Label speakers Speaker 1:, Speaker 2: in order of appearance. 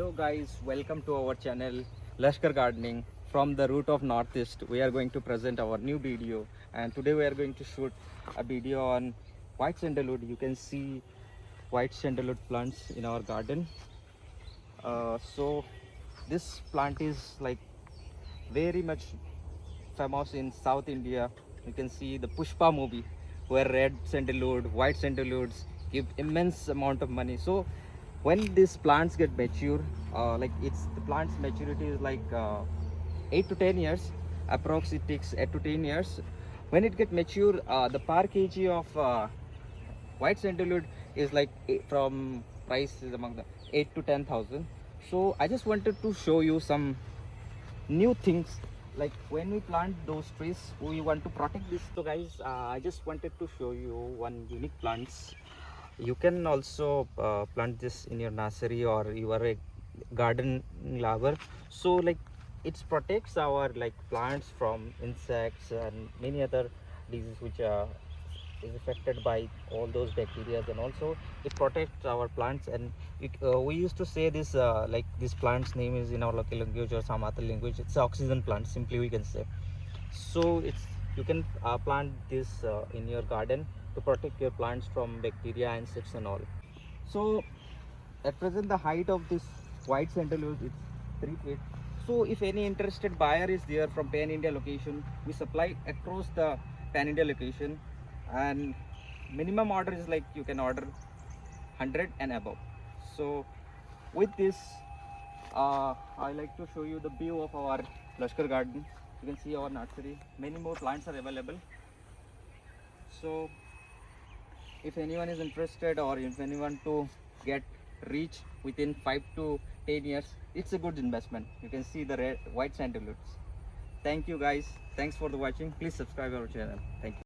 Speaker 1: Hello guys, welcome to our channel Laskar Gardening. From the root of Northeast, we are going to present our new video, and today we are going to shoot a video on White Sandalwood. You can see White Sandalwood plants in our garden. So this plant is like very much famous in South India. You can see the Pushpa movie where red sandalwood, white sandalwoods give immense amount of money. So when these plants get mature, the plant's maturity is 8 to 10 years. Approx it takes 8 to 10 years. When it get mature, the per kg of white sandalwood is from price is among the 8 to 10,000. So I just wanted to show you some new things. Like when we plant those trees, we want to protect this. So guys, I just wanted to show you one unique plants. You can also plant this in your nursery, or you are a garden lover. So it protects our plants from insects and many other diseases which is affected by all those bacteria, and also it protects our plants. And we used to say this this plant's name is in our local language or some other language, it's oxygen plant, simply we can say. So it's you can plant this in your garden to protect your plants from bacteria, insects and all. So at present the height of this white sandalwood is 3 feet. So if any interested buyer is there from pan India location, we supply across the pan India location, and minimum order is like you can order 100 and above. So with this, I like to show you the view of our Laskar garden. You can see our nursery, many more plants are available. So if anyone is interested, or if anyone to get rich within 5 to 10 years, it's a good investment. You can see the red white sandalwoods. Thank you guys, thanks for the watching. Please subscribe our channel. Thank you.